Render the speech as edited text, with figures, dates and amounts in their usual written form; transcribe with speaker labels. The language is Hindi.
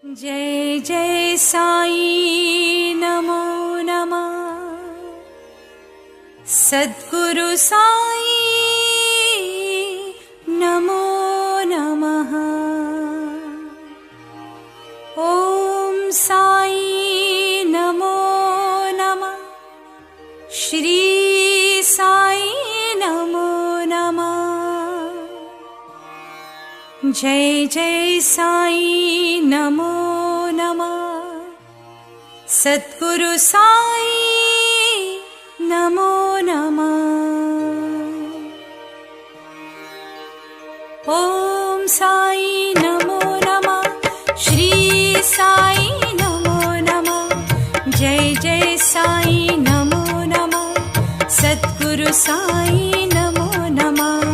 Speaker 1: जय जय साई नमो नमः। सद्गुरु साई नमो नमः। ओम साई नमो नमः। श्री साई नमो नमः। जय जय साई नमो नमः। सद्गुरु साई नमो नमः। ओम साई नमो नमः। श्री साई नमो नमः। जय जय साई नमो नमः। सद्गुरु साई नमो नमः।